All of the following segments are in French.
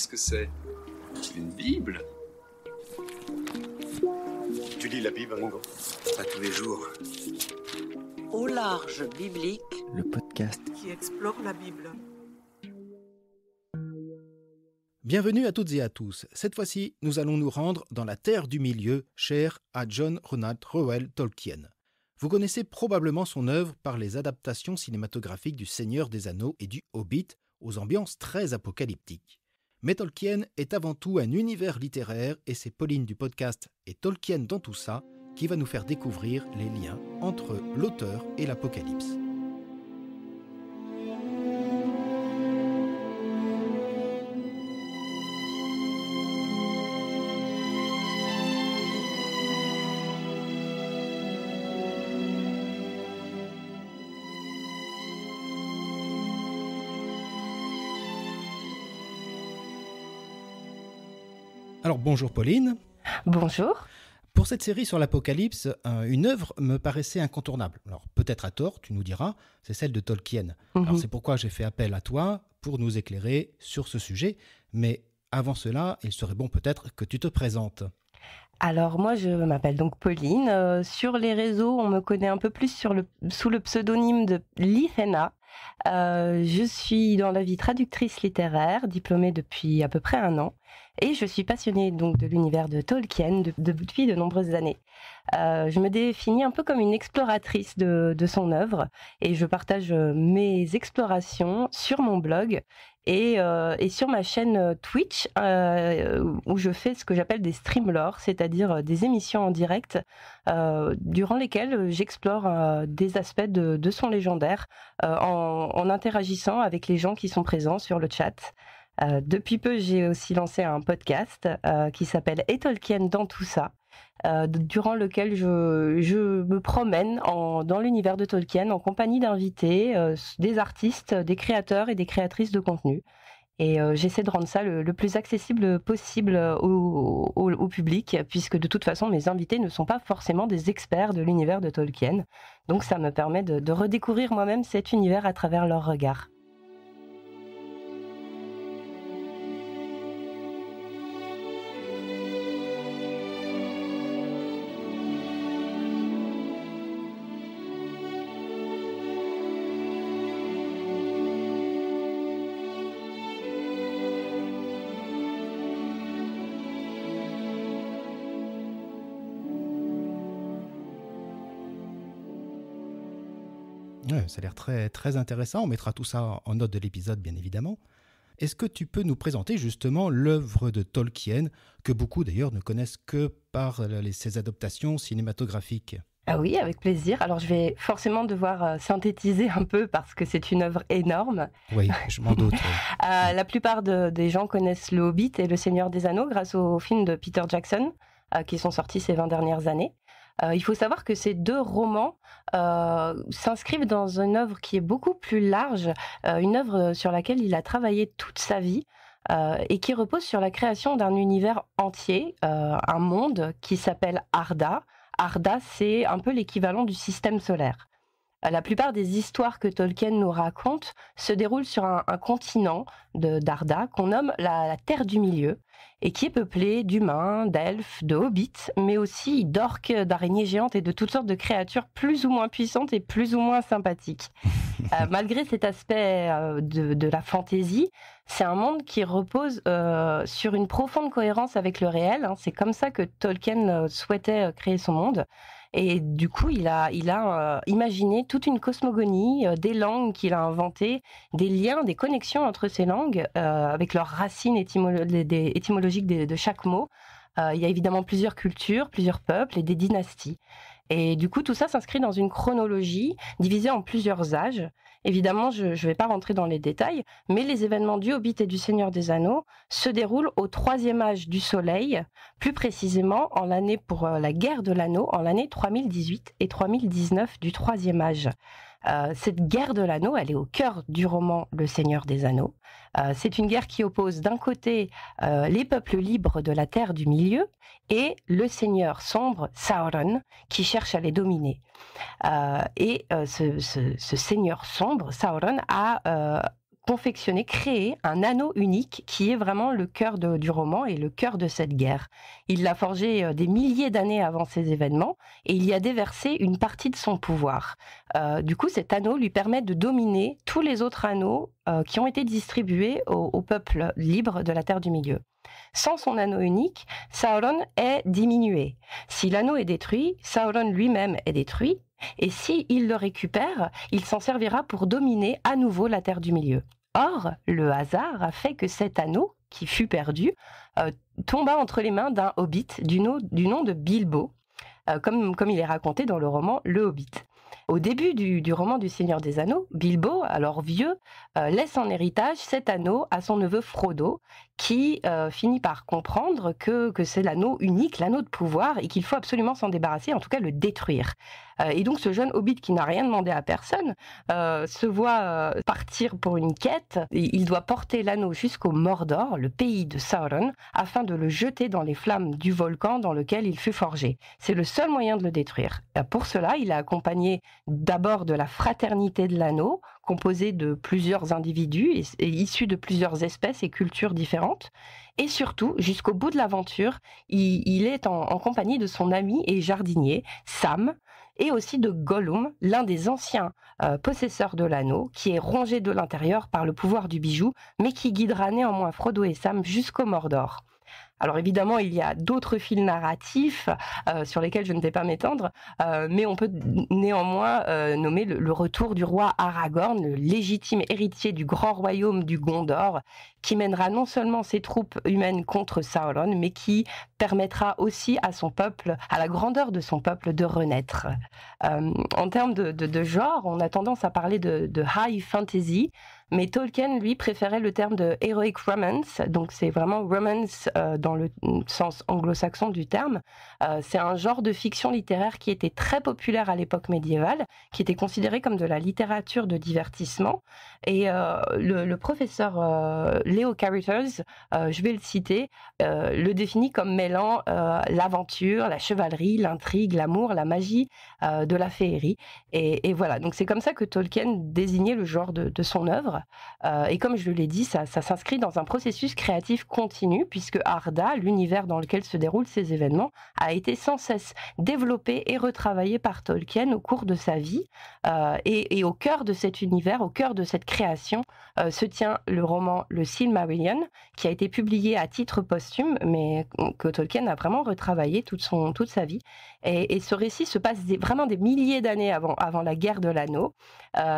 qu'est-ce que c'est? Une Bible? Tu lis la Bible, Ringo? Pas tous les jours. Au large biblique, le podcast qui explore la Bible. Bienvenue à toutes et à tous. Cette fois-ci, nous allons nous rendre dans la Terre du Milieu, chère à John Ronald Reuel Tolkien. Vous connaissez probablement son œuvre par les adaptations cinématographiques du Seigneur des Anneaux et du Hobbit, aux ambiances très apocalyptiques. Mais Tolkien est avant tout un univers littéraire et c'est Pauline du podcast et Tolkien dans tout ça qui va nous faire découvrir les liens entre l'auteur et l'Apocalypse. Alors bonjour Pauline. Bonjour. Pour cette série sur l'Apocalypse, une œuvre me paraissait incontournable. Alors peut-être à tort, tu nous diras, c'est celle de Tolkien. Alors c'est pourquoi j'ai fait appel à toi pour nous éclairer sur ce sujet. Mais avant cela, il serait bon peut-être que tu te présentes. Alors moi je m'appelle donc Pauline. Sur les réseaux, on me connaît un peu plus sous le pseudonyme de Lithéna. Je suis dans la vie traductrice littéraire, diplômée depuis à peu près 1 an, et je suis passionnée donc de l'univers de Tolkien depuis de nombreuses années. Je me définis un peu comme une exploratrice de son œuvre, et je partage mes explorations sur mon blog et sur ma chaîne Twitch, où je fais ce que j'appelle des streamlore, c'est-à-dire des émissions en direct durant lesquelles j'explore des aspects de son légendaire en interagissant avec les gens qui sont présents sur le chat. Depuis peu, j'ai aussi lancé un podcast qui s'appelle « Et Tolkien dans tout ça », durant lequel je me promène dans l'univers de Tolkien en compagnie d'invités, des artistes, des créateurs et des créatrices de contenu. Et j'essaie de rendre ça le plus accessible possible au public, puisque de toute façon, mes invités ne sont pas forcément des experts de l'univers de Tolkien. Donc ça me permet de redécouvrir moi-même cet univers à travers leur regard. Ouais, ça a l'air très, très intéressant. On mettra tout ça en note de l'épisode, bien évidemment. Est-ce que tu peux nous présenter justement l'œuvre de Tolkien, que beaucoup d'ailleurs ne connaissent que par ses adaptations cinématographiques? Ah oui, avec plaisir. Alors je vais forcément devoir synthétiser un peu parce que c'est une œuvre énorme. Oui, je m'en doute. Oui. La plupart des gens connaissent Le Hobbit et Le Seigneur des Anneaux grâce aux films de Peter Jackson qui sont sortis ces 20 dernières années. Il faut savoir que ces 2 romans s'inscrivent dans une œuvre qui est beaucoup plus large, une œuvre sur laquelle il a travaillé toute sa vie et qui repose sur la création d'un univers entier, un monde qui s'appelle Arda. Arda, c'est un peu l'équivalent du système solaire. La plupart des histoires que Tolkien nous raconte se déroulent sur un continent d'Arda qu'on nomme la Terre du Milieu et qui est peuplé d'humains, d'elfes, de hobbits, mais aussi d'orques, d'araignées géantes et de toutes sortes de créatures plus ou moins puissantes et plus ou moins sympathiques. Malgré cet aspect de la fantaisie, c'est un monde qui repose sur une profonde cohérence avec le réel. C'est comme ça que Tolkien souhaitait créer son monde. Et du coup, il a imaginé toute une cosmogonie, des langues qu'il a inventées, des liens, des connexions entre ces langues, avec leurs racines étymologiques de chaque mot. Il y a évidemment plusieurs cultures, plusieurs peuples et des dynasties. Et du coup, tout ça s'inscrit dans une chronologie divisée en plusieurs âges. Évidemment, je ne vais pas rentrer dans les détails, mais les événements du Hobbit et du Seigneur des Anneaux se déroulent au 3e âge du Soleil, plus précisément en l'année pour la guerre de l'Anneau, en l'année 3018 et 3019 du 3e âge. Cette guerre de l'anneau, elle est au cœur du roman Le Seigneur des Anneaux. C'est une guerre qui oppose d'un côté les peuples libres de la Terre du Milieu et le Seigneur sombre, Sauron, qui cherche à les dominer. Ce Seigneur sombre, Sauron, a confectionner, créer un anneau unique qui est vraiment le cœur du roman et le cœur de cette guerre. Il l'a forgé des milliers d'années avant ces événements et il y a déversé une partie de son pouvoir. Du coup, cet anneau lui permet de dominer tous les autres anneaux qui ont été distribués au peuple libre de la Terre du Milieu. Sans son anneau unique, Sauron est diminué. Si l'anneau est détruit, Sauron lui-même est détruit. Et s'il le récupère, il s'en servira pour dominer à nouveau la Terre du Milieu. Or, le hasard a fait que cet anneau, qui fut perdu, tomba entre les mains d'un hobbit du nom de Bilbo, comme il est raconté dans le roman Le Hobbit. Au début du roman du Seigneur des Anneaux, Bilbo, alors vieux, laisse en héritage cet anneau à son neveu Frodo, qui finit par comprendre que c'est l'anneau unique, l'anneau de pouvoir, et qu'il faut absolument s'en débarrasser, en tout cas le détruire. Et donc ce jeune hobbit qui n'a rien demandé à personne se voit partir pour une quête. Et il doit porter l'anneau jusqu'au Mordor, le pays de Sauron, afin de le jeter dans les flammes du volcan dans lequel il fut forgé. C'est le seul moyen de le détruire. Pour cela, il est accompagné d'abord de la fraternité de l'anneau, composée de plusieurs individus et issus de plusieurs espèces et cultures différentes. Et surtout, jusqu'au bout de l'aventure, il est en compagnie de son ami et jardinier, Sam, et aussi de Gollum, l'un des anciens possesseurs de l'anneau, qui est rongé de l'intérieur par le pouvoir du bijou, mais qui guidera néanmoins Frodo et Sam jusqu'au Mordor. Alors évidemment, il y a d'autres fils narratifs sur lesquels je ne vais pas m'étendre, mais on peut néanmoins nommer le retour du roi Aragorn, le légitime héritier du grand royaume du Gondor, qui mènera non seulement ses troupes humaines contre Sauron, mais qui permettra aussi à son peuple, à la grandeur de son peuple, de renaître. En termes de genre, on a tendance à parler de high fantasy, mais Tolkien, lui, préférait le terme de heroic romance, donc c'est vraiment romance dans le sens anglo-saxon du terme. C'est un genre de fiction littéraire qui était très populaire à l'époque médiévale, qui était considéré comme de la littérature de divertissement. Et le professeur Leo Carruthers, je vais le citer, le définit comme mêlant l'aventure, la chevalerie, l'intrigue, l'amour, la magie, de la féerie. Et voilà, donc c'est comme ça que Tolkien désignait le genre de son œuvre. Et comme je l'ai dit, ça s'inscrit dans un processus créatif continu, puisque Arda, l'univers dans lequel se déroulent ces événements, a été sans cesse développé et retravaillé par Tolkien au cours de sa vie. Et au cœur de cet univers, au cœur de cette création, se tient le roman Le Silmarillion, qui a été publié à titre posthume, mais que Tolkien a vraiment retravaillé toute sa vie. Et ce récit se passe vraiment des milliers d'années avant la guerre de l'anneau.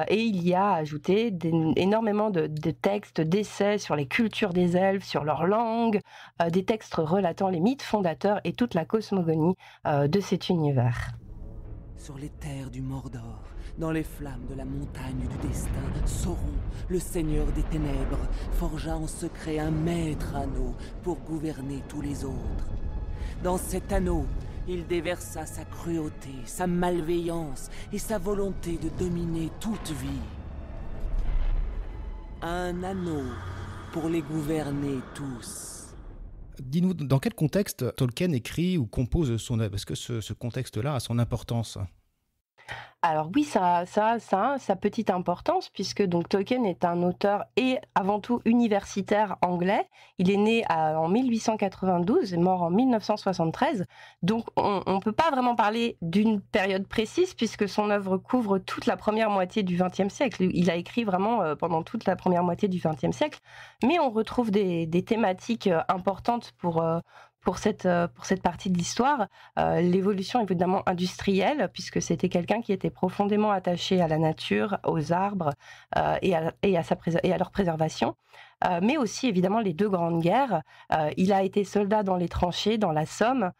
Et il y a ajouté énormément de textes, d'essais sur les cultures des elfes, sur leur langue, des textes relatant les mythes fondateurs et toute la cosmogonie de cet univers. Sur les terres du Mordor, dans les flammes de la montagne du destin, Sauron, le seigneur des ténèbres, forgea en secret un maître anneau pour gouverner tous les autres. Dans cet anneau, il déversa sa cruauté, sa malveillance et sa volonté de dominer toute vie. Un anneau pour les gouverner tous. Dis-nous, dans quel contexte Tolkien écrit ou compose son œuvre ? Est-ce que ce contexte-là a son importance ? Alors oui, ça a sa petite importance, puisque donc Tolkien est un auteur et avant tout universitaire anglais. Il est né en 1892 et mort en 1973. Donc on ne peut pas vraiment parler d'une période précise, puisque son œuvre couvre toute la première moitié du XXe siècle. Il a écrit vraiment pendant toute la première moitié du XXe siècle. Mais on retrouve des thématiques importantes pour cette partie de l'histoire, l'évolution évidemment industrielle, puisque c'était quelqu'un qui était profondément attaché à la nature, aux arbres et à leur préservation, mais aussi évidemment les deux grandes guerres. Il a été soldat dans les tranchées, dans la Somme,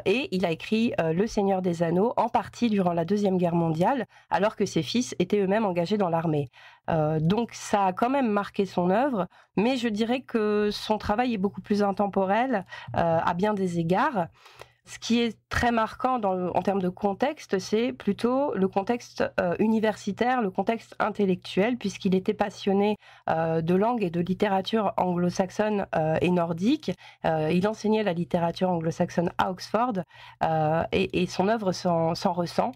et il a écrit Le Seigneur des Anneaux en partie durant la Deuxième Guerre mondiale, alors que ses fils étaient eux-mêmes engagés dans l'armée. Donc ça a quand même marqué son œuvre, mais je dirais que son travail est beaucoup plus intemporel à bien des égards. Ce qui est très marquant en termes de contexte, c'est plutôt le contexte universitaire, le contexte intellectuel, puisqu'il était passionné de langue et de littérature anglo-saxonne et nordique. Il enseignait la littérature anglo-saxonne à Oxford et son œuvre s'en ressent.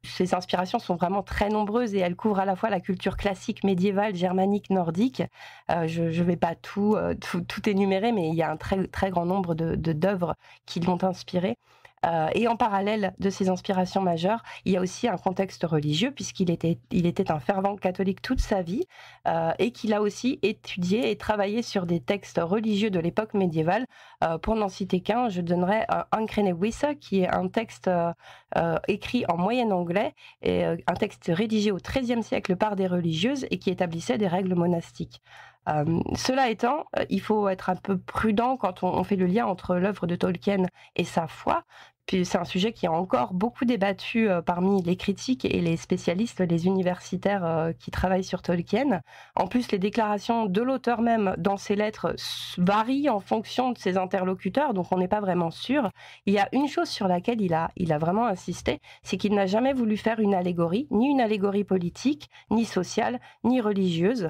ses inspirations sont vraiment très nombreuses et elles couvrent à la fois la culture classique, médiévale, germanique, nordique. Je ne vais pas tout énumérer, mais il y a un très, très grand nombre d'œuvres qui l'ont inspiré. Et en parallèle de ces inspirations majeures, il y a aussi un contexte religieux, puisqu'il était un fervent catholique toute sa vie, et qu'il a aussi étudié et travaillé sur des textes religieux de l'époque médiévale. Pour n'en citer qu'un, je donnerais Ankrené Wissa, qui est un texte écrit en moyen anglais, et un texte rédigé au XIIIe siècle par des religieuses et qui établissait des règles monastiques. Cela étant, il faut être un peu prudent quand on fait le lien entre l'œuvre de Tolkien et sa foi. Puis c'est un sujet qui est encore beaucoup débattu parmi les critiques et les spécialistes, les universitaires qui travaillent sur Tolkien. En plus, les déclarations de l'auteur même dans ses lettres varient en fonction de ses interlocuteurs, donc on n'est pas vraiment sûr. Il y a une chose sur laquelle il a vraiment insisté, c'est qu'il n'a jamais voulu faire une allégorie, ni une allégorie politique, ni sociale, ni religieuse.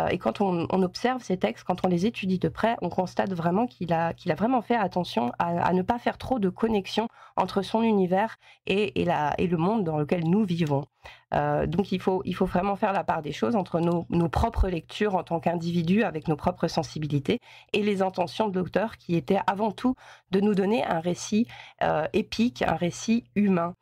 Et quand on observe ces textes, quand on les étudie de près, on constate vraiment qu'il a vraiment fait attention à ne pas faire trop de connexions entre son univers et le monde dans lequel nous vivons. Donc il faut vraiment faire la part des choses entre nos propres lectures en tant qu'individus avec nos propres sensibilités et les intentions de l'auteur qui étaient avant tout de nous donner un récit épique, un récit humain.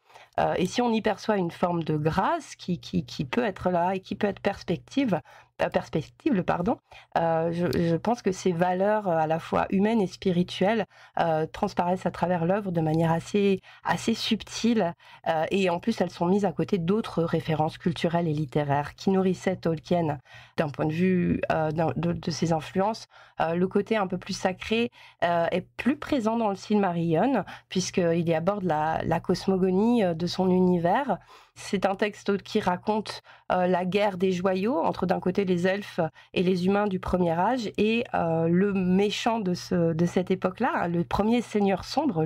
Et si on y perçoit une forme de grâce qui peut être là et qui peut être perspective, je pense que ces valeurs à la fois humaines et spirituelles transparaissent à travers l'œuvre de manière assez subtile, et en plus elles sont mises à côté d'autres références culturelles et littéraires qui nourrissaient Tolkien d'un point de vue de ses influences. Le côté un peu plus sacré est plus présent dans le Silmarillion, puisqu'il y aborde la cosmogonie de son univers. C'est un texte qui raconte la guerre des joyaux entre d'un côté les elfes et les humains du premier âge et le méchant de cette époque-là, le premier seigneur sombre,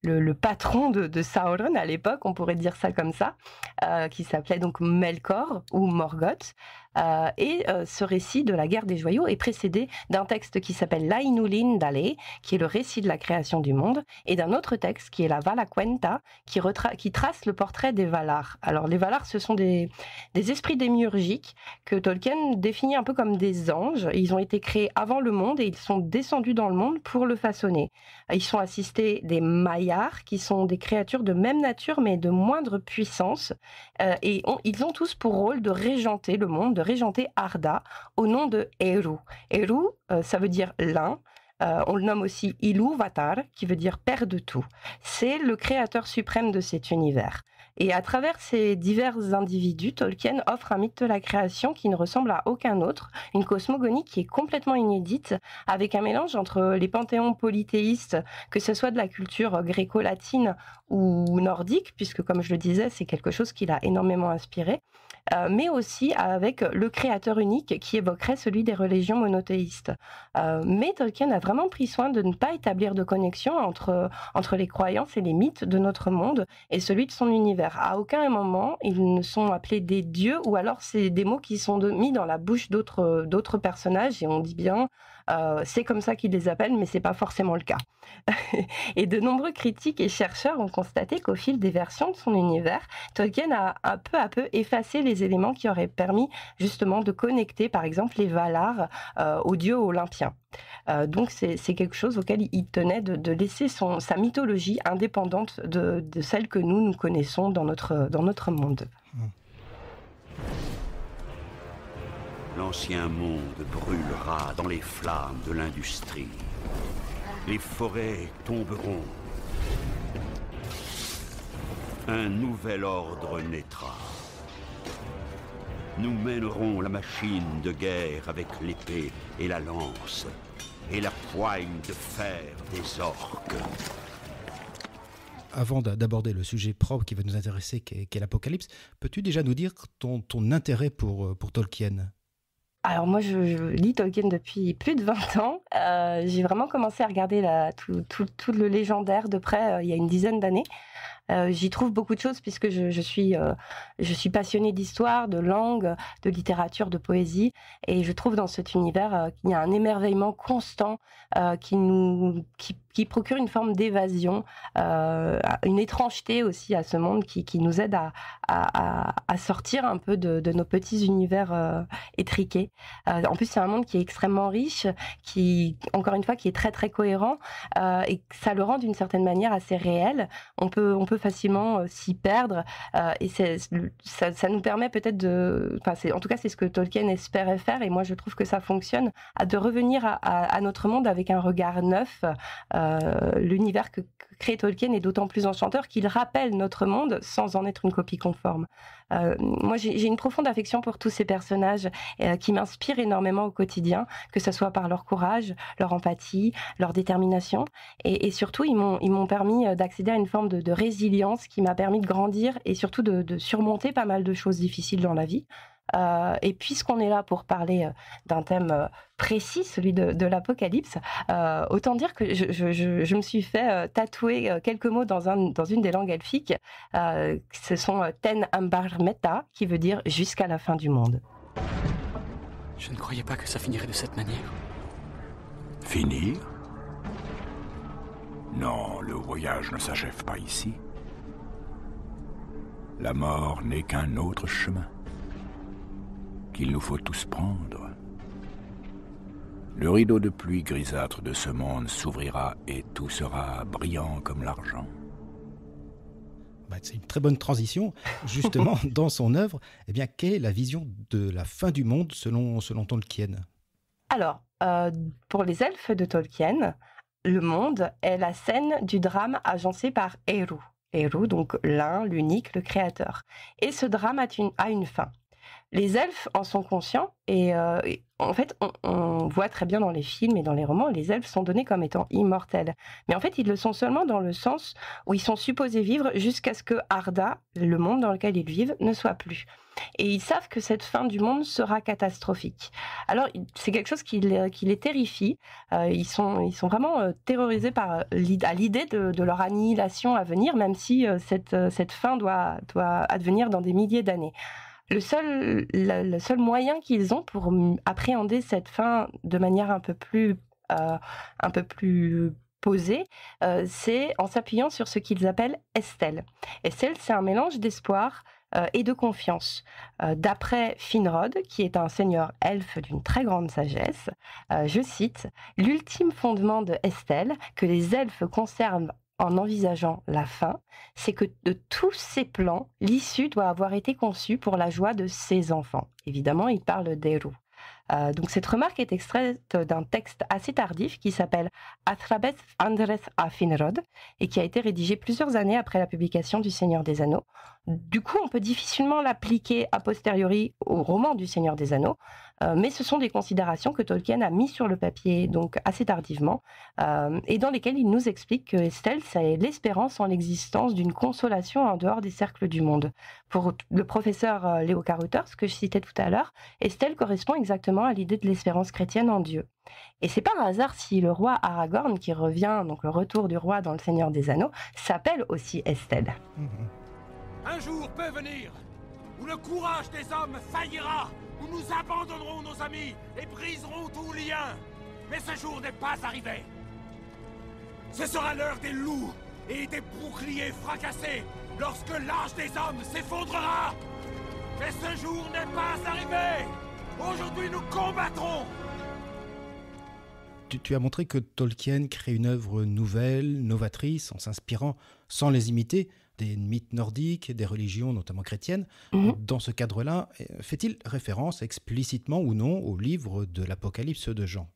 le patron de Sauron à l'époque, on pourrait dire ça comme ça, qui s'appelait donc Melkor ou Morgoth. Ce récit de la guerre des joyaux est précédé d'un texte qui s'appelle l'Ainulin Dale, qui est le récit de la création du monde, et d'un autre texte qui est la Valaquenta, qui trace le portrait des Valar. Alors les Valar, ce sont des esprits démiurgiques que Tolkien définit un peu comme des anges. Ils ont été créés avant le monde et ils sont descendus dans le monde pour le façonner. Ils sont assistés des Maiar, qui sont des créatures de même nature mais de moindre puissance, et ils ont tous pour rôle de régenter le monde, de régenter Arda au nom de Eru. Eru, ça veut dire l'un. On le nomme aussi Ilúvatar, qui veut dire père de tout. C'est le créateur suprême de cet univers. Et à travers ces divers individus, Tolkien offre un mythe de la création qui ne ressemble à aucun autre, une cosmogonie qui est complètement inédite, avec un mélange entre les panthéons polythéistes, que ce soit de la culture gréco-latine ou nordique, puisque comme je le disais, c'est quelque chose qui l'a énormément inspiré, mais aussi avec le créateur unique qui évoquerait celui des religions monothéistes. Mais Tolkien a vraiment pris soin de ne pas établir de connexion entre les croyances et les mythes de notre monde et celui de son univers. À aucun moment, ils ne sont appelés des dieux, ou alors c'est des mots qui sont mis dans la bouche d'autres personnages, et on dit bien c'est comme ça qu'ils les appellent, mais c'est pas forcément le cas. Et de nombreux critiques et chercheurs ont constaté qu'au fil des versions de son univers, Tolkien a peu à peu effacé les éléments qui auraient permis justement de connecter par exemple les Valar aux dieux olympiens. Donc c'est quelque chose auquel il tenait de laisser sa mythologie indépendante de celle que nous connaissons dans notre monde. L'ancien monde brûlera dans les flammes de l'industrie. Les forêts tomberont. Un nouvel ordre naîtra. Nous mènerons la machine de guerre avec l'épée et la lance, et la poigne de fer des orques. Avant d'aborder le sujet propre qui va nous intéresser, qu'est l'Apocalypse, peux-tu déjà nous dire ton intérêt pour Tolkien ? Alors moi, je lis Tolkien depuis plus de 20 ans. J'ai vraiment commencé à regarder tout le légendaire de près il y a une dizaine d'années. J'y trouve beaucoup de choses puisque je suis passionnée d'histoire, de langue, de littérature, de poésie, et je trouve dans cet univers qu'il y a un émerveillement constant qui qui procure une forme d'évasion, une étrangeté aussi à ce monde qui nous aide à sortir un peu de nos petits univers étriqués. En plus, c'est un monde qui est extrêmement riche, qui, encore une fois, qui est très très cohérent, et ça le rend d'une certaine manière assez réel. On peut facilement s'y perdre, et ça nous permet peut-être en tout cas, c'est ce que Tolkien espérait faire, et moi je trouve que ça fonctionne, de revenir à notre monde avec un regard neuf. L'univers que crée Tolkien est d'autant plus enchanteur qu'il rappelle notre monde sans en être une copie conforme. Moi, j'ai une profonde affection pour tous ces personnages qui m'inspirent énormément au quotidien, que ce soit par leur courage, leur empathie, leur détermination, et surtout, ils m'ont permis d'accéder à une forme de résilience qui m'a permis de grandir et surtout de surmonter pas mal de choses difficiles dans la vie. Et puisqu'on est là pour parler d'un thème précis, celui de l'Apocalypse, autant dire que je me suis fait tatouer quelques mots dans une des langues elfiques. Ce sont Ten Ambar Meta, qui veut dire jusqu'à la fin du monde. Je ne croyais pas que ça finirait de cette manière. Finir? Non, le voyage ne s'achève pas ici. La mort n'est qu'un autre chemin qu'il nous faut tous prendre. Le rideau de pluie grisâtre de ce monde s'ouvrira et tout sera brillant comme l'argent. C'est une très bonne transition. Justement, dans son œuvre, quelle est la vision de la fin du monde selon Tolkien? Alors, pour les elfes de Tolkien, le monde est la scène du drame agencé par Eru. Eru, donc l'un, l'unique, le créateur. Et ce drame a une fin. Les elfes en sont conscients et en fait, on voit très bien dans les films et dans les romans, les elfes sont donnés comme étant immortels. Mais en fait, ils le sont seulement dans le sens où ils sont supposés vivre jusqu'à ce que Arda, le monde dans lequel ils vivent, ne soit plus. Et ils savent que cette fin du monde sera catastrophique. Alors, c'est quelque chose qui les terrifie. Ils sont vraiment terrorisés à l'idée de leur annihilation à venir, même si cette fin doit advenir dans des milliers d'années. Le seul moyen qu'ils ont pour appréhender cette fin de manière un peu plus posée, c'est en s'appuyant sur ce qu'ils appellent Estel. Estel, c'est un mélange d'espoir et de confiance. D'après Finrod, qui est un seigneur elfe d'une très grande sagesse, je cite, « L'ultime fondement de Estel, que les elfes conservent en envisageant la fin, c'est que de tous ces plans, l'issue doit avoir été conçue pour la joie de ses enfants. » Évidemment, il parle d'Eru. Donc cette remarque est extraite d'un texte assez tardif qui s'appelle Athrabeth Andreth a Finrod et qui a été rédigé plusieurs années après la publication du Seigneur des Anneaux. Du coup, on peut difficilement l'appliquer a posteriori au roman du Seigneur des Anneaux, mais ce sont des considérations que Tolkien a mis sur le papier donc assez tardivement et dans lesquelles il nous explique que Estel, c'est l'espérance en l'existence d'une consolation en dehors des cercles du monde. Pour le professeur Leo Carruthers, que je citais tout à l'heure, Estel correspond exactement à l'idée de l'espérance chrétienne en Dieu. Et c'est pas un hasard si le roi Aragorn, qui revient, donc le retour du roi dans le Seigneur des Anneaux, s'appelle aussi Estel. Un jour peut venir où le courage des hommes faillira, où nous abandonnerons nos amis et briserons tout lien. Mais ce jour n'est pas arrivé. Ce sera l'heure des loups et des boucliers fracassés lorsque l'âge des hommes s'effondrera. Mais ce jour n'est pas arrivé. Aujourd'hui, nous combattrons. Tu as montré que Tolkien crée une œuvre nouvelle, novatrice, en s'inspirant, sans les imiter, des mythes nordiques, des religions, notamment chrétiennes. Dans ce cadre-là, fait-il référence explicitement ou non au livre de l'Apocalypse de Jean ?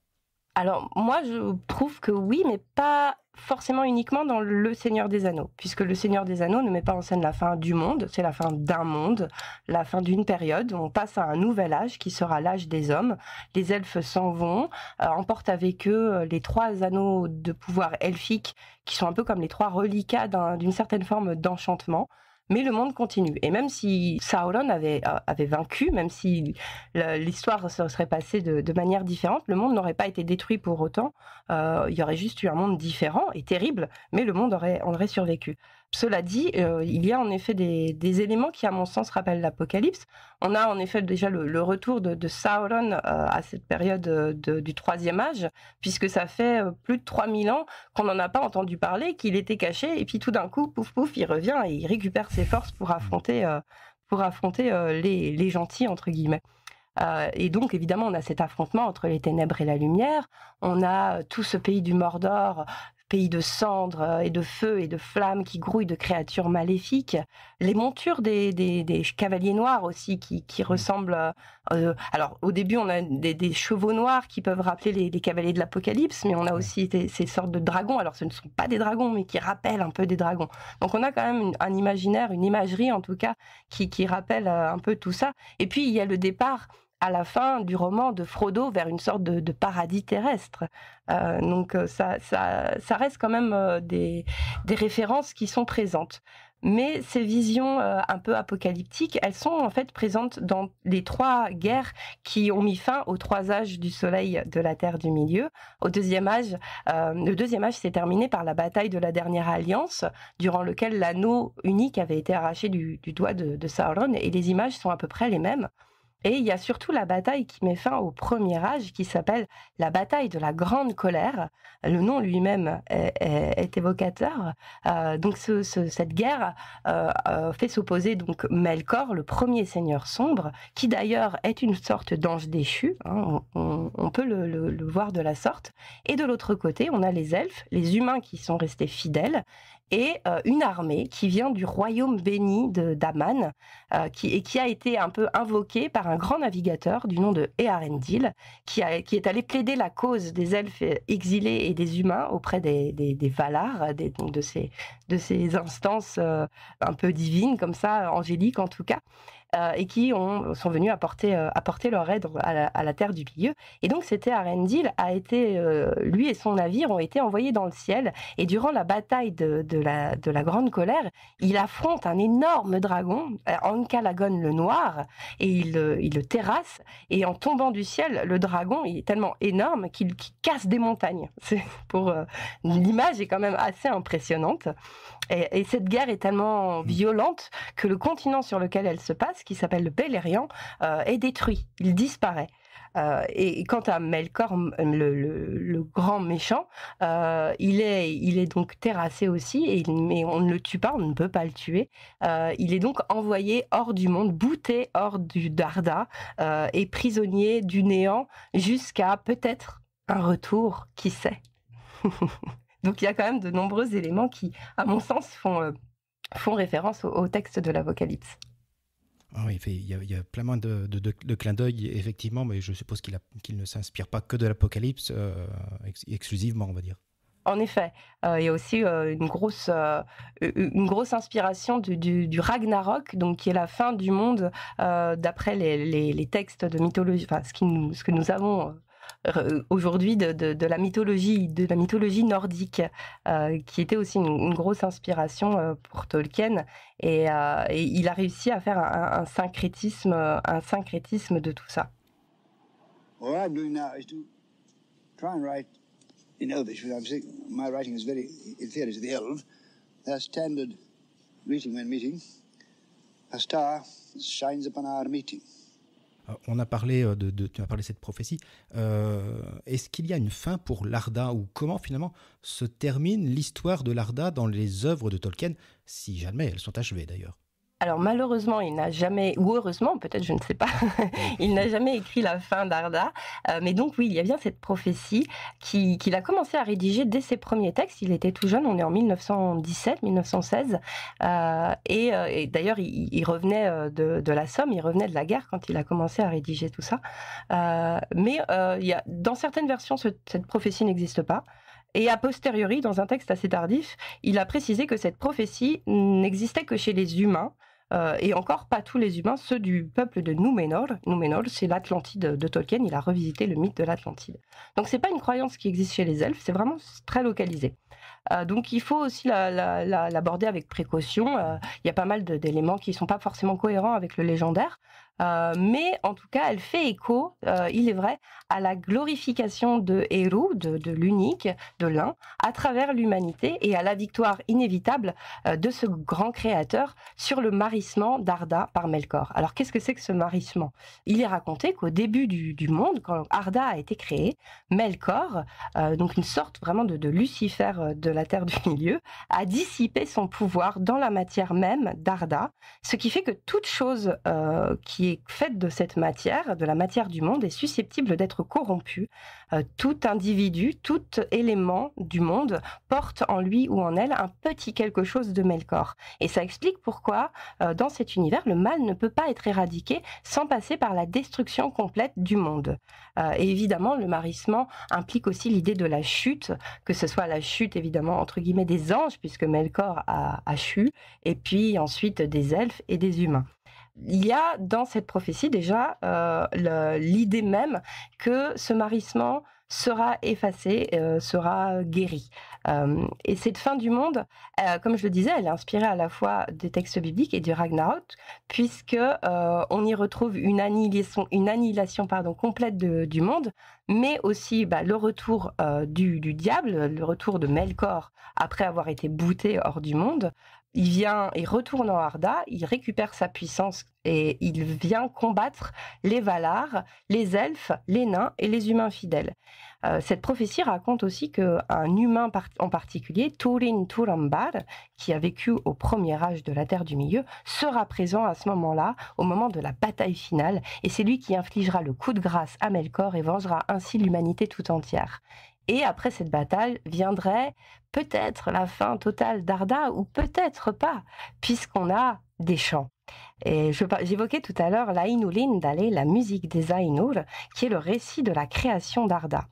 Alors, moi, je trouve que oui, mais pas forcément uniquement dans Le Seigneur des Anneaux, puisque Le Seigneur des Anneaux ne met pas en scène la fin du monde, c'est la fin d'un monde, la fin d'une période. On passe à un nouvel âge qui sera l'âge des hommes. Les elfes s'en vont, emportent avec eux les 3 anneaux de pouvoir elfique, qui sont un peu comme les 3 reliquats d'une certaine forme d'enchantement. Mais le monde continue. Et même si Sauron avait vaincu, même si l'histoire se serait passée de manière différente, le monde n'aurait pas été détruit pour autant. Il y aurait juste eu un monde différent et terrible, mais le monde aurait survécu. Cela dit, il y a en effet des éléments qui, à mon sens, rappellent l'Apocalypse. On a en effet déjà le retour de Sauron à cette période du Troisième Âge, puisque ça fait plus de 3000 ans qu'on n'en a pas entendu parler, qu'il était caché, et puis tout d'un coup, pouf pouf, il revient et il récupère ses forces pour affronter les gentils, entre guillemets. Et donc, évidemment, on a cet affrontement entre les ténèbres et la lumière. On a tout ce pays du Mordor, pays de cendres et de feu et de flammes qui grouillent de créatures maléfiques. Les montures des cavaliers noirs aussi qui ressemblent... alors, au début, on a des chevaux noirs qui peuvent rappeler les cavaliers de l'Apocalypse, mais on a aussi ces sortes de dragons. Alors, ce ne sont pas des dragons, mais qui rappellent un peu des dragons. Donc, on a quand même un imaginaire, une imagerie en tout cas, qui rappelle un peu tout ça. Et puis, il y a le départ à la fin du roman de Frodo vers une sorte de paradis terrestre. Donc ça reste quand même des références qui sont présentes. Mais ces visions un peu apocalyptiques, elles sont en fait présentes dans les 3 guerres qui ont mis fin aux 3 âges du soleil de la Terre du Milieu. Au deuxième âge, le deuxième âge s'est terminé par la bataille de la dernière alliance, durant lequel l'anneau unique avait été arraché du doigt de Sauron, et les images sont à peu près les mêmes. Et il y a surtout la bataille qui met fin au premier âge, qui s'appelle la bataille de la Grande Colère. Le nom lui-même est évocateur. Donc cette guerre fait s'opposer donc Melkor, le premier seigneur sombre, qui d'ailleurs est une sorte d'ange déchu. Hein, on peut le voir de la sorte. Et de l'autre côté, on a les elfes, les humains qui sont restés fidèles, et une armée qui vient du royaume béni d'Aman, qui a été un peu invoquée par un grand navigateur du nom de Eärendil, qui est allé plaider la cause des elfes exilés et des humains auprès des Valar, donc de ces instances un peu divines, comme ça, angéliques en tout cas, et qui sont venus apporter leur aide à la Terre du Milieu. Et donc cet Eärendil lui et son navire ont été envoyés dans le ciel, et durant la bataille de la Grande Colère, il affronte un énorme dragon, Ankalagon le Noir, et il le terrasse, et en tombant du ciel, le dragon il est tellement énorme qu'il casse des montagnes. L'image est quand même assez impressionnante. Et cette guerre est tellement violente que le continent sur lequel elle se passe, qui s'appelle le Beleriand, est détruit, il disparaît. Et quant à Melkor, le grand méchant, il est donc terrassé aussi, mais on ne le tue pas, on ne peut pas le tuer. Il est donc envoyé hors du monde, bouté hors du Darda, et prisonnier du néant jusqu'à peut-être un retour, qui sait. Donc il y a quand même de nombreux éléments qui, à mon sens, font référence au texte de l'Apocalypse. Oh, il y a plein de clins d'œil, effectivement, mais je suppose qu'il ne s'inspire pas que de l'Apocalypse exclusivement, on va dire. En effet, il y a aussi une grosse inspiration du Ragnarok, donc qui est la fin du monde d'après les textes de mythologie, enfin ce que nous avons aujourd'hui de la mythologie nordique, qui était aussi une grosse inspiration pour Tolkien, et il a réussi à faire un syncrétisme de tout ça. What I'm doing now is to try and write in Elvish, because my writing is very inferior to the Elves. Their standard greeting when meeting: a star shines upon our meeting. On a parlé tu as parlé de cette prophétie. Est-ce qu'il y a une fin pour l'Arda, ou comment finalement se termine l'histoire de l'Arda dans les œuvres de Tolkien, si jamais elles sont achevées d'ailleurs? Alors malheureusement, il n'a jamais, ou heureusement, peut-être, je ne sais pas, il n'a jamais écrit la fin d'Arda. Mais donc oui, il y a bien cette prophétie qu'il a commencé à rédiger dès ses premiers textes. Il était tout jeune, on est en 1917, 1916. Et d'ailleurs, il revenait de la Somme, il revenait de la guerre quand il a commencé à rédiger tout ça. Mais dans certaines versions, cette prophétie n'existe pas. Et a posteriori, dans un texte assez tardif, il a précisé que cette prophétie n'existait que chez les humains, et encore pas tous les humains, ceux du peuple de Númenor. Númenor, c'est l'Atlantide de Tolkien, il a revisité le mythe de l'Atlantide. Donc c'est pas une croyance qui existe chez les elfes, c'est vraiment très localisé. Donc il faut aussi l'aborder avec précaution. Il y a pas mal d'éléments qui ne sont pas forcément cohérents avec le légendaire. mais en tout cas, elle fait écho, il est vrai, à la glorification de Eru, de l'unique, de l'un, à travers l'humanité et à la victoire inévitable de ce grand créateur sur le marissement d'Arda par Melkor. Alors, qu'est-ce que c'est que ce marissement ? Il est raconté qu'au début du monde, quand Arda a été créée, Melkor, donc une sorte vraiment de Lucifer de la Terre du Milieu, a dissipé son pouvoir dans la matière même d'Arda, ce qui fait que toute chose qui est faite de cette matière, de la matière du monde, est susceptible d'être corrompue. Tout individu, tout élément du monde porte en lui ou en elle un petit quelque chose de Melkor. Et ça explique pourquoi, dans cet univers, le mal ne peut pas être éradiqué sans passer par la destruction complète du monde. Et évidemment, le marissement implique aussi l'idée de la chute, que ce soit la chute, évidemment, entre guillemets, des anges, puisque Melkor a chu, et puis ensuite des elfes et des humains. Il y a dans cette prophétie déjà l'idée même que ce marissement sera effacé, sera guéri. Et cette fin du monde, comme je le disais, elle est inspirée à la fois des textes bibliques et du Ragnarok, puisque on y retrouve une annihilation complète du monde, mais aussi le retour du diable, le retour de Melkor après avoir été bouté hors du monde. Il vient et retourne en Arda, il récupère sa puissance et il vient combattre les Valar, les elfes, les nains et les humains fidèles. Cette prophétie raconte aussi qu'un humain en particulier, Turin Turambar, qui a vécu au premier âge de la Terre du Milieu, sera présent à ce moment-là, au moment de la bataille finale, et c'est lui qui infligera le coup de grâce à Melkor et vengera ainsi l'humanité tout entière. Et après cette bataille viendrait peut-être la fin totale d'Arda, ou peut-être pas, puisqu'on a des chants. Et j'évoquais tout à l'heure l'Ainulin Dale, la musique des Ainur, qui est le récit de la création d'Arda.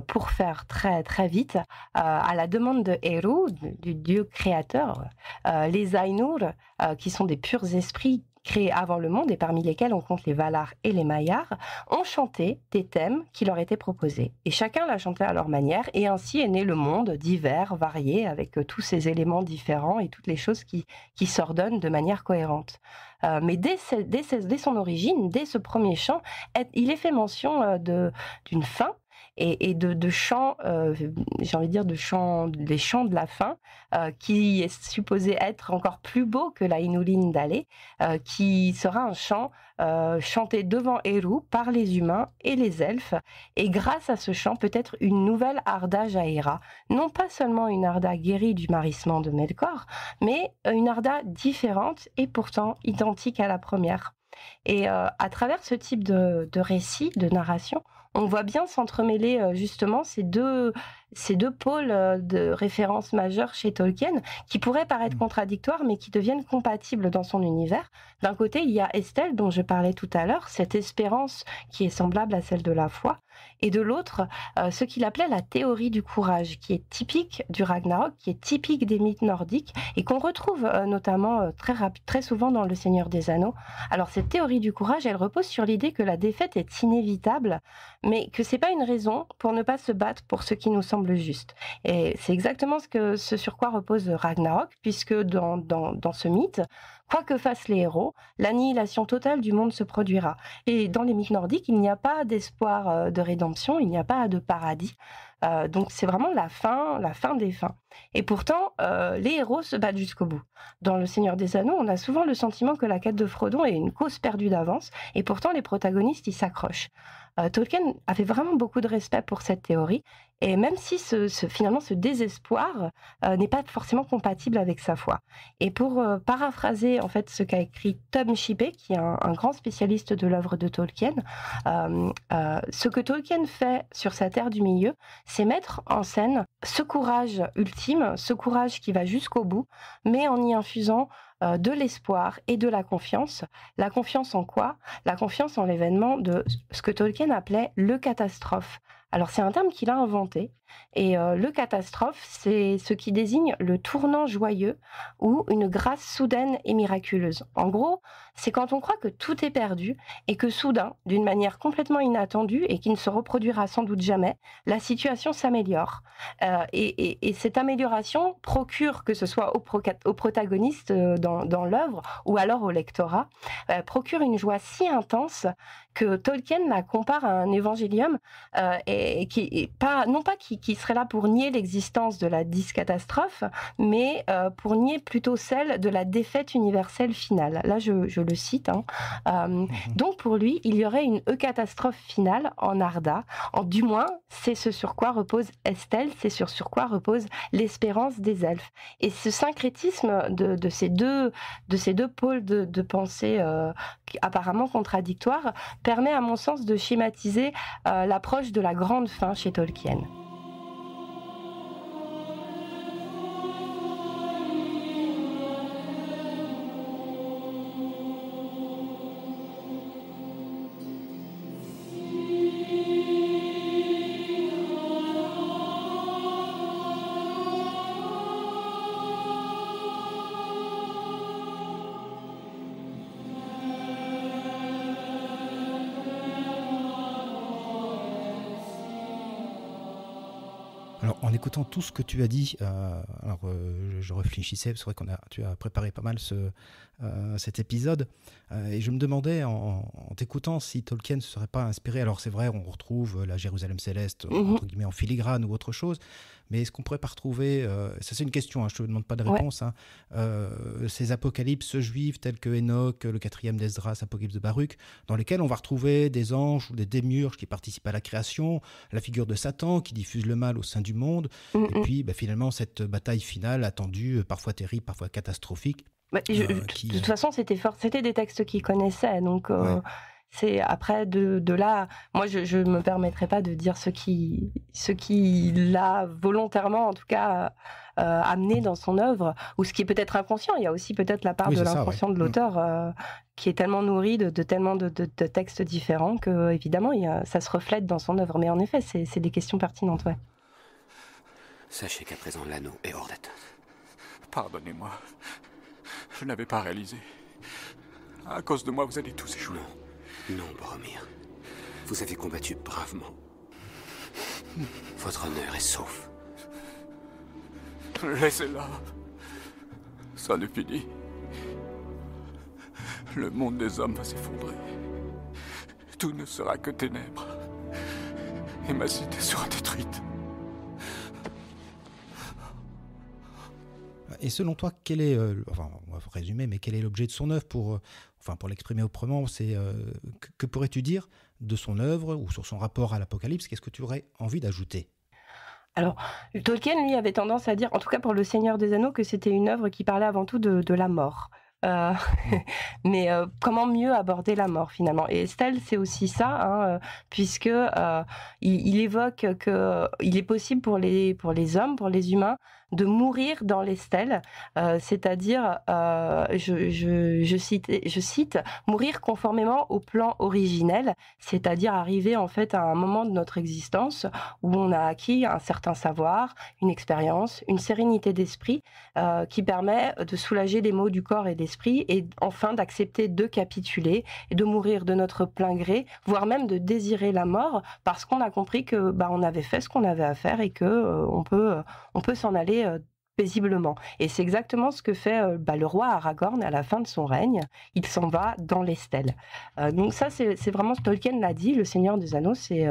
Pour faire très très vite, à la demande de Eru, du dieu créateur, les Ainur, qui sont des purs esprits créés avant le monde et parmi lesquels on compte les Valar et les Maiar, ont chanté des thèmes qui leur étaient proposés. Et chacun l'a chanté à leur manière, et ainsi est né le monde divers, varié, avec tous ces éléments différents et toutes les choses qui s'ordonnent de manière cohérente. Mais dès son origine, dès ce premier chant, il est fait mention d'une fin, et de chants, j'ai envie de dire des chants de la fin, qui est supposé être encore plus beau que la Ainulin Dale, qui sera un chant chanté devant Eru par les humains et les elfes, et grâce à ce chant, peut-être une nouvelle Arda jaillira. Non pas seulement une Arda guérie du marissement de Melkor, mais une Arda différente et pourtant identique à la première. Et à travers ce type de récit, de narration, on voit bien s'entremêler justement ces deux pôles de référence majeure chez Tolkien, qui pourraient paraître contradictoires, mais qui deviennent compatibles dans son univers. D'un côté, il y a Estelle, dont je parlais tout à l'heure, cette espérance qui est semblable à celle de la foi, et de l'autre, ce qu'il appelait la théorie du courage, qui est typique du Ragnarok, qui est typique des mythes nordiques, et qu'on retrouve notamment très souvent dans Le Seigneur des Anneaux. Alors cette théorie du courage, elle repose sur l'idée que la défaite est inévitable, mais que c'est pas une raison pour ne pas se battre pour ce qui nous semble juste. Et c'est exactement ce sur quoi repose Ragnarok, puisque dans ce mythe, quoi que fassent les héros, l'annihilation totale du monde se produira. Et dans les mythes nordiques, il n'y a pas d'espoir de rédemption, il n'y a pas de paradis. Donc c'est vraiment la fin des fins. Et pourtant, les héros se battent jusqu'au bout. Dans Le Seigneur des Anneaux, on a souvent le sentiment que la quête de Frodon est une cause perdue d'avance, et pourtant les protagonistes y s'accrochent. Tolkien avait vraiment beaucoup de respect pour cette théorie, et même si finalement ce désespoir n'est pas forcément compatible avec sa foi. Et pour paraphraser en fait ce qu'a écrit Tom Shippey, qui est un grand spécialiste de l'œuvre de Tolkien, ce que Tolkien fait sur sa Terre du Milieu, c'est mettre en scène ce courage ultime, ce courage qui va jusqu'au bout, mais en y infusant de l'espoir et de la confiance. La confiance en quoi ? La confiance en l'événement de ce que Tolkien appelait le catastrophe. Alors c'est un terme qu'il a inventé, et le catastrophe, c'est ce qui désigne le tournant joyeux ou une grâce soudaine et miraculeuse. En gros, c'est quand on croit que tout est perdu et que soudain, d'une manière complètement inattendue et qui ne se reproduira sans doute jamais, la situation s'améliore. Et cette amélioration procure, que ce soit aux protagonistes dans l'œuvre, ou alors au lectorat, procure une joie si intense que Tolkien la compare à un évangélium, et non pas qui serait là pour nier l'existence de la catastrophe, mais pour nier plutôt celle de la défaite universelle finale. Là, je le cite. Donc, pour lui, il y aurait une catastrophe finale en Arda. Du moins, c'est ce sur quoi repose Estelle, c'est sur quoi repose l'espérance des elfes. Et ce syncrétisme de ces deux pôles de pensée apparemment contradictoires permet, à mon sens, de schématiser l'approche de la grande fin chez Tolkien. Alors, en écoutant tout ce que tu as dit, je réfléchissais, c'est vrai tu as préparé pas mal cet épisode, et je me demandais en t'écoutant si Tolkien ne se serait pas inspiré. Alors c'est vrai, on retrouve la Jérusalem céleste entre guillemets en filigrane ou autre chose, mais est-ce qu'on pourrait pas retrouver, ça c'est une question, je te demande pas de réponse, ces apocalypses juifs tels que Enoch, le 4e d'Esdras, Apocalypse de Baruch, dans lesquels on va retrouver des anges ou des démiurges qui participent à la création, la figure de Satan qui diffuse le mal au sein du monde, et puis finalement cette bataille finale attendue, parfois terrible, parfois catastrophique. De toute façon, c'était des textes qu'il connaissait, donc c'est après de là. Moi, je me permettrai pas de dire ce qui l'a volontairement, en tout cas, amené dans son œuvre, ou ce qui est peut-être inconscient. Il y a aussi peut-être la part de l'inconscient de l'auteur qui est tellement nourri de tellement de textes différents que évidemment, ça se reflète dans son œuvre. Mais en effet, c'est des questions pertinentes, ouais. Sachez qu'à présent, l'anneau est hors d'atteinte. Pardonnez-moi. Je n'avais pas réalisé. À cause de moi, vous allez tous échouer. Non, Boromir. Vous avez combattu bravement. Votre honneur est sauf. Laissez-la. Ça n'est fini. Le monde des hommes va s'effondrer. Tout ne sera que ténèbres. Et ma cité sera détruite. Et selon toi, quel est, on va résumer, mais quel est l'objet de son œuvre pour l'exprimer autrement, que pourrais-tu dire de son œuvre ou sur son rapport à l'Apocalypse? Qu'est-ce que tu aurais envie d'ajouter? Alors, Tolkien, lui, avait tendance à dire, en tout cas pour Le Seigneur des Anneaux, que c'était une œuvre qui parlait avant tout de la mort. Mais comment mieux aborder la mort finalement? Et Estelle, c'est aussi ça, puisque il évoque qu'il est possible pour les hommes, pour les humains, de mourir dans les stèles, c'est-à-dire, je cite, mourir conformément au plan originel, c'est-à-dire arriver en fait à un moment de notre existence où on a acquis un certain savoir, une expérience, une sérénité d'esprit qui permet de soulager les maux du corps et d'esprit et enfin d'accepter de capituler et de mourir de notre plein gré, voire même de désirer la mort parce qu'on a compris que on avait fait ce qu'on avait à faire et que on peut s'en aller paisiblement. Et c'est exactement ce que fait le roi Aragorn à la fin de son règne. Il s'en va dans les stèles. Donc ça, c'est vraiment, Tolkien l'a dit, Le Seigneur des Anneaux, c'est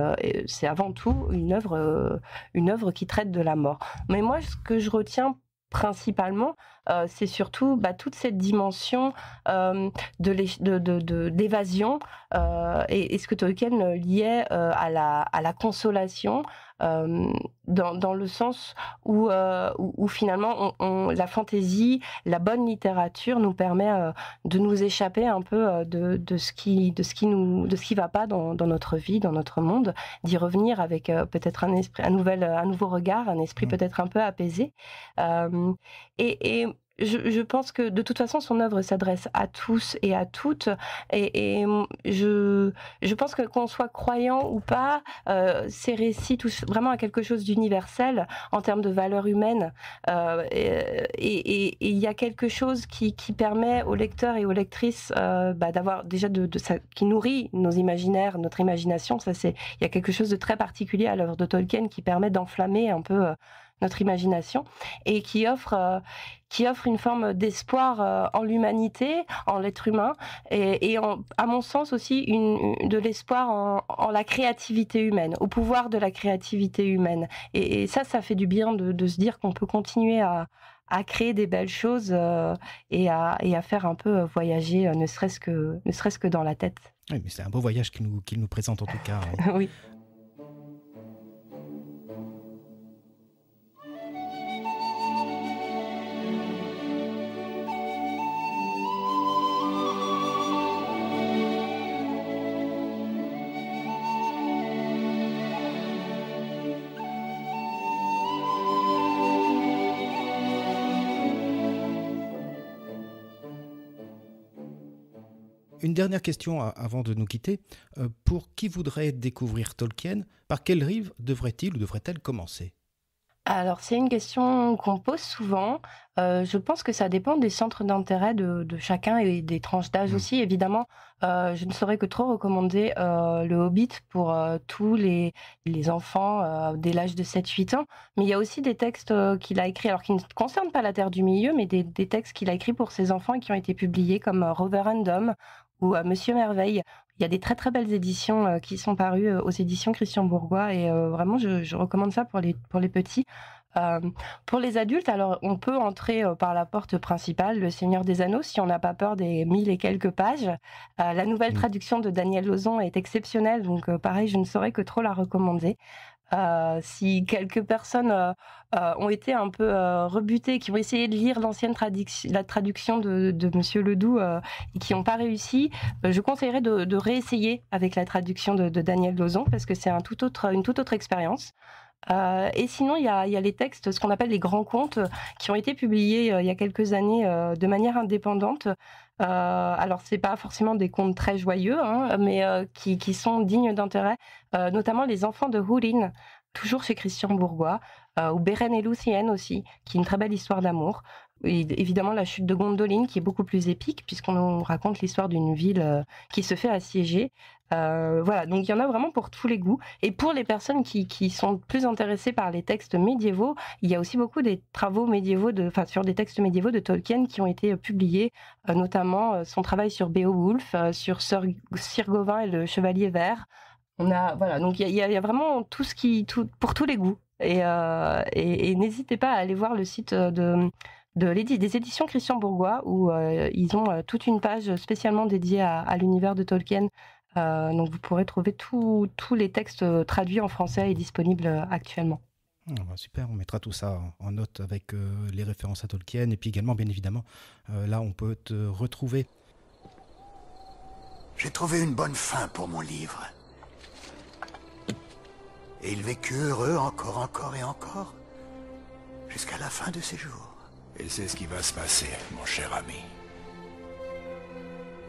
avant tout une œuvre qui traite de la mort. Mais moi, ce que je retiens principalement, c'est surtout toute cette dimension de l'évasion et ce que Tolkien liait à la consolation, dans le sens où finalement la fantaisie, la bonne littérature nous permet de nous échapper un peu de ce qui va pas dans notre vie, dans notre monde, d'y revenir avec peut-être un nouveau regard, un esprit peut-être un peu apaisé, et je pense que de toute façon son œuvre s'adresse à tous et à toutes, et je pense que qu'on soit croyant ou pas, ces récits touchent vraiment à quelque chose d'universel en termes de valeurs humaines, et il y a quelque chose qui permet aux lecteurs et aux lectrices d'avoir déjà qui nourrit nos imaginaires, notre imagination. Il y a quelque chose de très particulier à l'œuvre de Tolkien qui permet d'enflammer un peu notre imagination, et qui offre une forme d'espoir en l'humanité, en l'être humain, et à mon sens aussi de l'espoir en la créativité humaine, au pouvoir de la créativité humaine. Et ça fait du bien de se dire qu'on peut continuer à créer des belles choses et à faire un peu voyager, ne serait-ce que dans la tête. Oui, mais c'est un beau voyage qu'il nous présente en tout cas. Oui. Une dernière question avant de nous quitter. Pour qui voudrait découvrir Tolkien, par quelle rive devrait-il ou devrait-elle commencer ? Alors, c'est une question qu'on pose souvent. Je pense que ça dépend des centres d'intérêt de chacun et des tranches d'âge aussi. Évidemment, je ne saurais que trop recommander le Hobbit pour tous les enfants dès l'âge de 7-8 ans. Mais il y a aussi des textes qu'il a écrits, alors qui ne concernent pas la Terre du Milieu, mais des textes qu'il a écrits pour ses enfants et qui ont été publiés comme Roverandom ou Monsieur Merveille. Il y a des très très belles éditions qui sont parues aux éditions Christian Bourgois et vraiment je recommande ça pour les petits. Pour les adultes, alors on peut entrer par la porte principale, Le Seigneur des Anneaux, si on n'a pas peur des 1000 et quelques pages. La nouvelle traduction de Daniel Lauzon est exceptionnelle, donc pareil, je ne saurais que trop la recommander. Si quelques personnes ont été un peu rebutées, qui ont essayé de lire l'ancienne la traduction de Monsieur Ledoux et qui n'ont pas réussi, je conseillerais de réessayer avec la traduction de Daniel Lauzon parce que c'est une toute autre expérience. Et sinon, il y a les textes, ce qu'on appelle les grands contes, qui ont été publiés il y a quelques années de manière indépendante. Alors, c'est pas forcément des contes très joyeux, hein, mais qui sont dignes d'intérêt, notamment Les Enfants de Húrin, toujours chez Christian Bourgois, ou Beren et Lúthien aussi, qui est une très belle histoire d'amour. Et évidemment, La Chute de Gondolin, qui est beaucoup plus épique, puisqu'on nous raconte l'histoire d'une ville qui se fait assiéger. Voilà, donc il y en a vraiment pour tous les goûts. Et pour les personnes qui sont plus intéressées par les textes médiévaux, il y a aussi beaucoup des travaux médiévaux, sur des textes médiévaux de Tolkien qui ont été publiés, notamment son travail sur Beowulf, sur Sir Gawain et le Chevalier Vert. Voilà, donc il y a vraiment tout pour tous les goûts. Et n'hésitez pas à aller voir le site des éditions Christian Bourgois où ils ont toute une page spécialement dédiée à l'univers de Tolkien. Donc vous pourrez trouver tous les textes traduits en français et disponibles actuellement. Super, on mettra tout ça en note avec les références à Tolkien et puis également bien évidemment là on peut te retrouver. J'ai trouvé une bonne fin pour mon livre. Et il vécut heureux encore et encore jusqu'à la fin de ses jours. Et c'est ce qui va se passer, mon cher ami.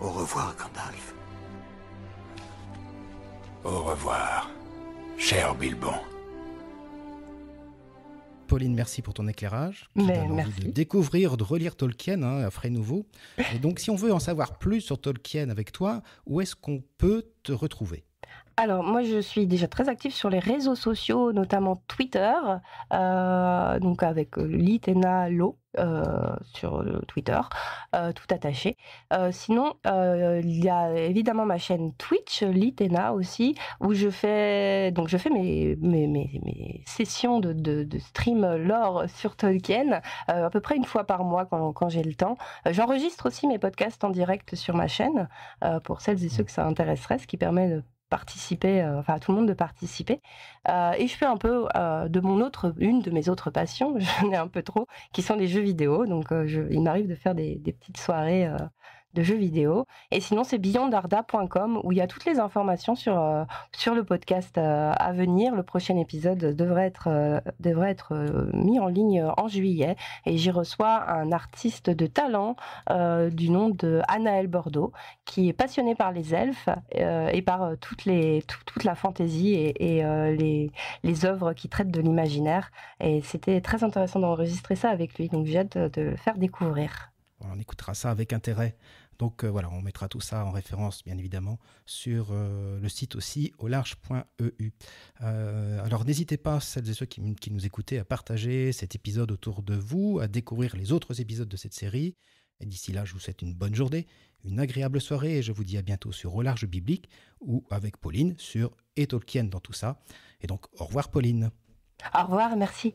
Au revoir, Gandalf. Au revoir, cher Bilbon. Pauline, merci pour ton éclairage. Qui donne envie de découvrir, de relire Tolkien à frais nouveau. Et donc, si on veut en savoir plus sur Tolkien avec toi, où est-ce qu'on peut te retrouver ? Alors, moi, je suis déjà très active sur les réseaux sociaux, notamment Twitter, donc avec Litena Lo sur Twitter, tout attaché. Sinon, il y a évidemment ma chaîne Twitch, Litena aussi, où je fais mes sessions de stream lore sur Tolkien, à peu près une fois par mois quand j'ai le temps. J'enregistre aussi mes podcasts en direct sur ma chaîne, pour celles et ceux que ça intéresserait, ce qui permet de participer, à tout le monde de participer. Et je fais un peu une de mes autres passions, j'en ai un peu trop, qui sont les jeux vidéo. Donc il m'arrive de faire des petites soirées de jeux vidéo. Et sinon, c'est beyondarda.com où il y a toutes les informations sur le podcast à venir. Le prochain épisode devrait être mis en ligne en juillet. Et j'y reçois un artiste de talent du nom de Anaël Bordeaux, qui est passionné par les elfes et par toute la fantaisie et les œuvres qui traitent de l'imaginaire. Et c'était très intéressant d'enregistrer ça avec lui. Donc j'ai hâte de le faire découvrir. On écoutera ça avec intérêt. Donc voilà, on mettra tout ça en référence, bien évidemment, sur le site aussi, aularge.eu. Alors n'hésitez pas, celles et ceux qui nous écoutaient, à partager cet épisode autour de vous, à découvrir les autres épisodes de cette série. Et d'ici là, je vous souhaite une bonne journée, une agréable soirée, et je vous dis à bientôt sur Au Large Biblique, ou avec Pauline sur Et Tolkien dans tout ça. Et donc, au revoir Pauline. Au revoir, merci.